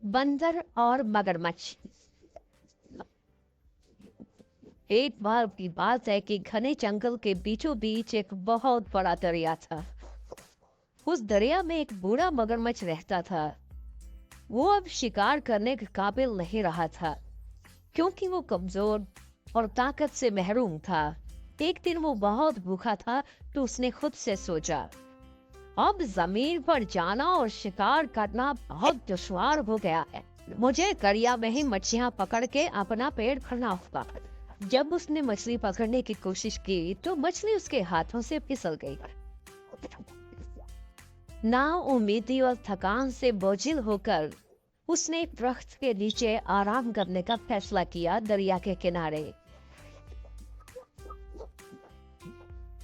बंदर और मगरमच्छ। एक बार की बात है कि घने जंगल के बीचों बीच एक बहुत बड़ा दरिया था। उस दरिया में एक बूढ़ा मगरमच्छ रहता था। वो अब शिकार करने के काबिल नहीं रहा था, क्योंकि वो कमजोर और ताकत से महरूम था। एक दिन वो बहुत भूखा था, तो उसने खुद से सोचा, अब जमीन पर जाना और शिकार करना बहुत दुश्वार हो गया है। मुझे दरिया में ही मछलियां पकड़ के अपना पेट भरना होगा। जब उसने मछली पकड़ने की कोशिश की तो मछली उसके हाथों से फिसल गई। ना उम्मीदी और थकान से बोझिल होकर उसने एक दरख्त के नीचे आराम करने का फैसला किया। दरिया के किनारे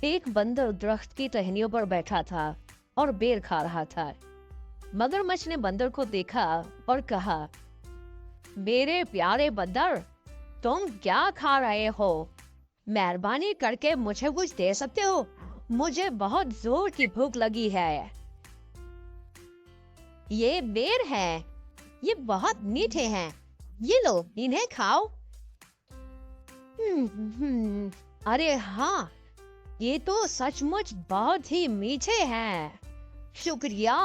एक बंदर दरख्त की टहनियों पर बैठा था और बेर खा रहा था। मगरमच्छ ने बंदर को देखा और कहा, मेरे प्यारे बंदर, तुम क्या खा रहे हो? मेहरबानी करके मुझे कुछ दे सकते हो? मुझे बहुत जोर की भूख लगी है। ये बेर है, ये बहुत मीठे हैं, ये लो, इन्हें खाओ। अरे हाँ, ये तो सचमुच बहुत ही मीठे हैं। शुक्रिया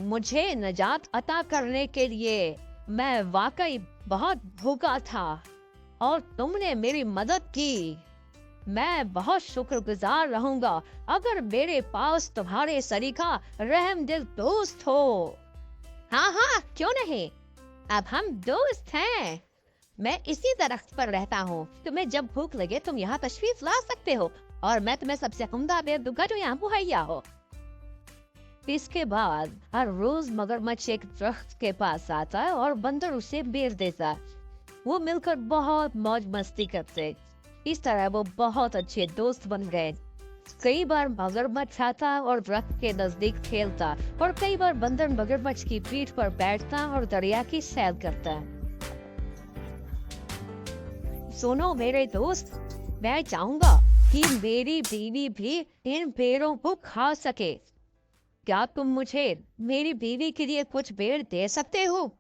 मुझे निजात अता करने के लिए। मैं वाकई बहुत भूखा था और तुमने मेरी मदद की। मैं बहुत शुक्रगुजार रहूंगा अगर मेरे पास तुम्हारे सरीखा रहमदिल दोस्त हो। हाँ हाँ, क्यों नहीं, अब हम दोस्त हैं। मैं इसी दरख्त पर रहता हूँ। तुम्हें जब भूख लगे तुम यहाँ तशरीफ ला सकते हो और मैं तुम्हें सबसे उम्दा बेर दूंगा जो यहाँ मुहैया हो। इसके बाद हर रोज मगरमच्छ एक दरख्त के पास आता और बंदर उसे बेर देता। वो मिलकर बहुत मौज मस्ती करते। इस तरह वो बहुत अच्छे दोस्त बन गए। कई बार मगरमच्छ आता और दरख्त के नजदीक खेलता और कई बार बंदर मगरमच्छ की पीठ पर बैठता और दरिया की सैर करता। सुनो मेरे दोस्त, मैं चाहूंगा कि मेरी बीवी भी इन बेरों को खा सके। क्या तुम मुझे मेरी बीवी के लिए कुछ बेर दे सकते हो?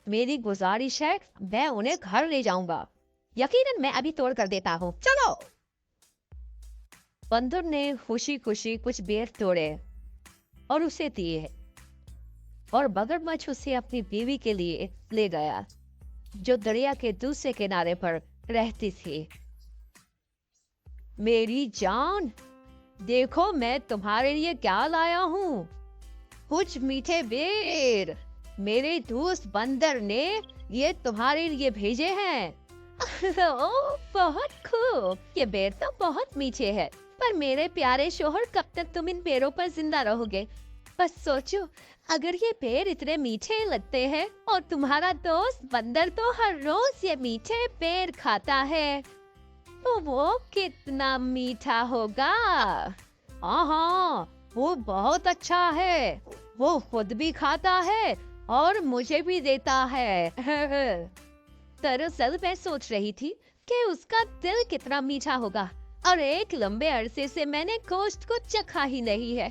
मेरी गुजारिश है, मैं उन्हें घर ले जाऊंगा। यकीनन मैं अभी तोड़ कर देता हूँ, चलो। बंदर ने खुशी खुशी कुछ बेर तोड़े और उसे दिए और मगरमच्छ उसे अपनी बीवी के लिए ले गया, जो दरिया के दूसरे किनारे पर रहती थी। मेरी जान, देखो मैं तुम्हारे लिए क्या लाया हूँ, कुछ मीठे बेर। मेरे दोस्त बंदर ने ये तुम्हारे लिए भेजे हैं। ओह, बहुत खूब। ये बेर तो बहुत मीठे हैं, पर मेरे प्यारे शोहर, कब तक तुम इन बेरों पर जिंदा रहोगे? बस सोचो, अगर ये बेर इतने मीठे लगते हैं और तुम्हारा दोस्त बंदर तो हर रोज ये मीठे बेर खाता है, तो वो कितना मीठा होगा। हाँ, वो बहुत अच्छा है। वो खुद भी खाता है और मुझे भी देता है। दरअसल मैं सोच रही थी कि उसका दिल कितना मीठा होगा और एक लंबे अरसे से मैंने गोश्त को चखा ही नहीं है।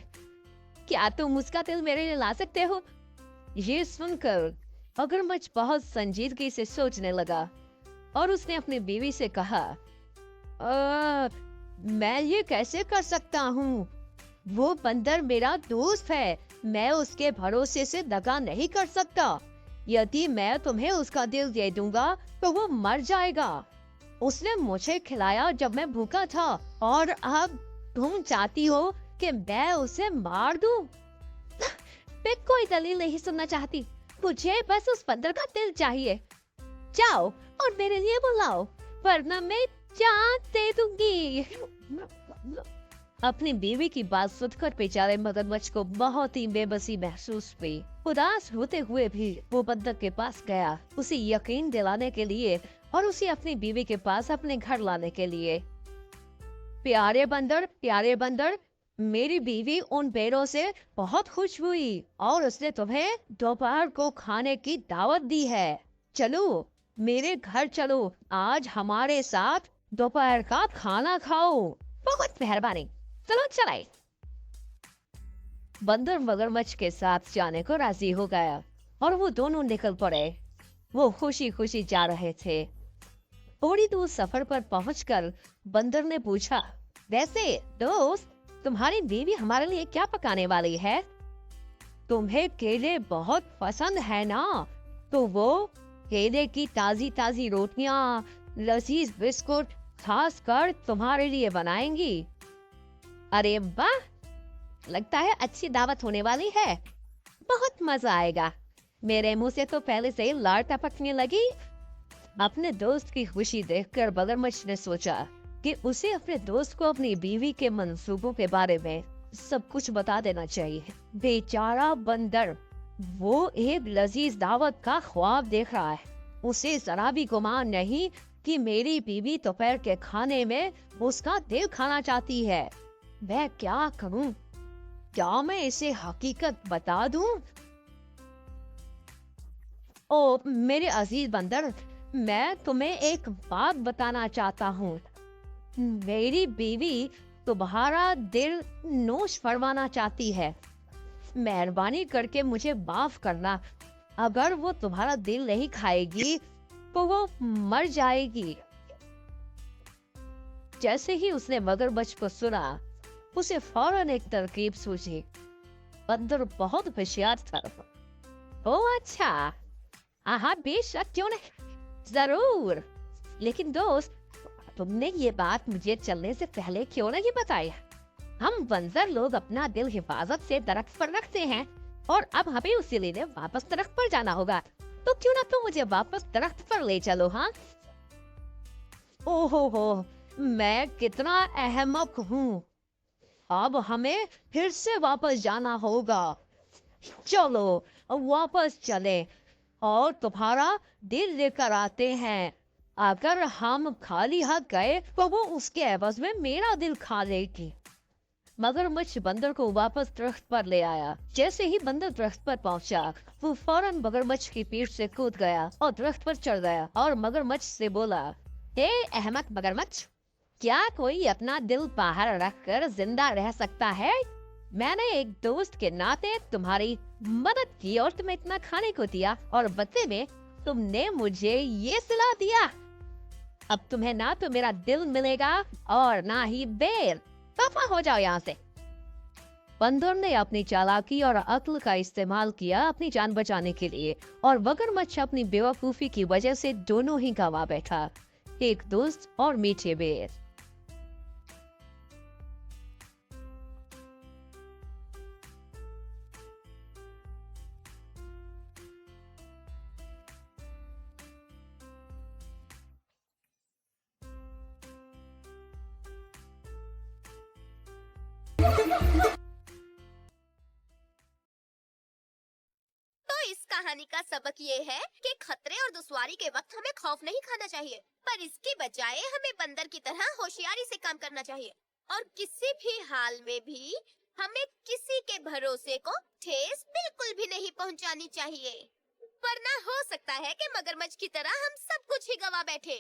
क्या तुम उसका दिल मेरे लिए ला सकते हो? ये सुनकर मगरमच्छ बहुत संजीदगी से सोचने लगा और उसने अपनी बीवी से कहा, मैं ये कैसे कर सकता हूँ? वो बंदर मेरा दोस्त है, मैं उसके भरोसे से दगा नहीं कर सकता। यदि मैं तुम्हें उसका दिल दे दूंगा तो वो मर जाएगा। उसने मुझे खिलाया जब मैं भूखा था और अब तुम चाहती हो कि मैं उसे मार दूं? मैं कोई दलील नहीं सुनना चाहती, मुझे बस उस बंदर का दिल चाहिए। जाओ और मेरे लिए बुलाओ, वरना मैं जान दे दूंगी। अपनी बीवी की बात सुनकर बेचारे मगरमच्छ को बहुत ही बेबसी महसूस हुई। उदास होते हुए भी वो बंदर के पास गया, उसे यकीन दिलाने के लिए और उसे अपनी बीवी के पास अपने घर लाने के लिए। प्यारे बंदर, मेरी बीवी उन बेरों से बहुत खुश हुई और उसने तुम्हें दोपहर को खाने की दावत दी है। चलो मेरे घर चलो, आज हमारे साथ दोपहर का खाना खाओ। बहुत मेहरबानी, चलो चलाए। बंदर मगरमच्छ के साथ जाने को राजी हो गया और वो दोनों निकल पड़े। वो खुशी खुशी जा रहे थे। थोड़ी दूर सफर पर पहुंचकर बंदर ने पूछा, वैसे दोस्त, तुम्हारी बीवी हमारे लिए क्या पकाने वाली है? तुम्हें केले बहुत पसंद है ना? तो वो केले की ताजी ताजी रोटियां, लजीज बिस्कुट खास कर तुम्हारे लिए बनाएंगी। अरे वाह, लगता है अच्छी दावत होने वाली है। बहुत मजा आएगा। मेरे मुंह से तो पहले से ही लार टपकने लगी। अपने दोस्त की खुशी देखकर मगरमच्छ ने सोचा कि उसे अपने दोस्त को अपनी बीवी के मंसूबों के बारे में सब कुछ बता देना चाहिए। बेचारा बंदर, वो एक लजीज दावत का ख्वाब देख रहा है। उसे जरा भी गुमान नहीं कि मेरी बीवी दोपहर के खाने में उसका दिल खाना चाहती है। मैं क्या करूं? क्या मैं इसे हकीकत बता दूं? ओ मेरे अजीज बंदर, मैं तुम्हें एक बात बताना चाहता हूँ। मेरी बीवी तुम्हारा दिल नोश फरमाना चाहती है। मेहरबानी करके मुझे माफ करना। अगर वो तुम्हारा दिल नहीं खाएगी तो वो मर जाएगी। जैसे ही उसने मगरमच्छ को सुना, उसे फौरन एक तरकीब सूझी। बंदर बहुत होशियार था। ओ अच्छा, हाँ बेशक, क्यों नहीं, जरूर। लेकिन दोस्त, तुमने ये बात मुझे चलने से पहले क्यों नहीं बताया? हम बंजर लोग अपना दिल हिफाजत से दरख्त पर रखते हैं और अब हमें उसे लेने वापस दरख्त पर जाना होगा। तो क्यों ना तुम मुझे वापस दरख्त पर ले चलो? हाँ, ओहो हो, मैं कितना अहमक हूँ। अब हमें फिर से वापस जाना होगा। चलो अब वापस चले और तुम्हारा दिल लेकर आते हैं। अगर हम खाली हाथ गए तो वो उसके एवज में मेरा दिल खा लेगी। मगरमच्छ बंदर को वापस दरख्त पर ले आया। जैसे ही बंदर दरख्त पर पहुंचा, वो फौरन मगरमच्छ की पीठ से कूद गया और दरख्त पर चढ़ गया और मगरमच्छ से बोला, हे अहमक मगरमच्छ, क्या कोई अपना दिल बाहर रखकर जिंदा रह सकता है? मैंने एक दोस्त के नाते तुम्हारी मदद की और तुम्हें इतना खाने को दिया और बदले में तुमने मुझे ये सिला दिया। अब तुम्हें ना तो मेरा दिल मिलेगा और ना ही बेर। दफा हो जाओ यहाँ से। बंदर ने अपनी चालाकी और अक्ल का इस्तेमाल किया अपनी जान बचाने के लिए, और मगरमच्छ अपनी बेवकूफी की वजह से दोनों ही गंवा बैठा, एक दोस्त और मीठे बेर। तो इस कहानी का सबक ये है कि खतरे और दुश्वारी के वक्त हमें खौफ नहीं खाना चाहिए, पर इसकी बजाय हमें बंदर की तरह होशियारी से काम करना चाहिए और किसी भी हाल में भी हमें किसी के भरोसे को ठेस बिल्कुल भी नहीं पहुंचानी चाहिए, वरना हो सकता है कि मगरमच्छ की तरह हम सब कुछ ही गवा बैठे।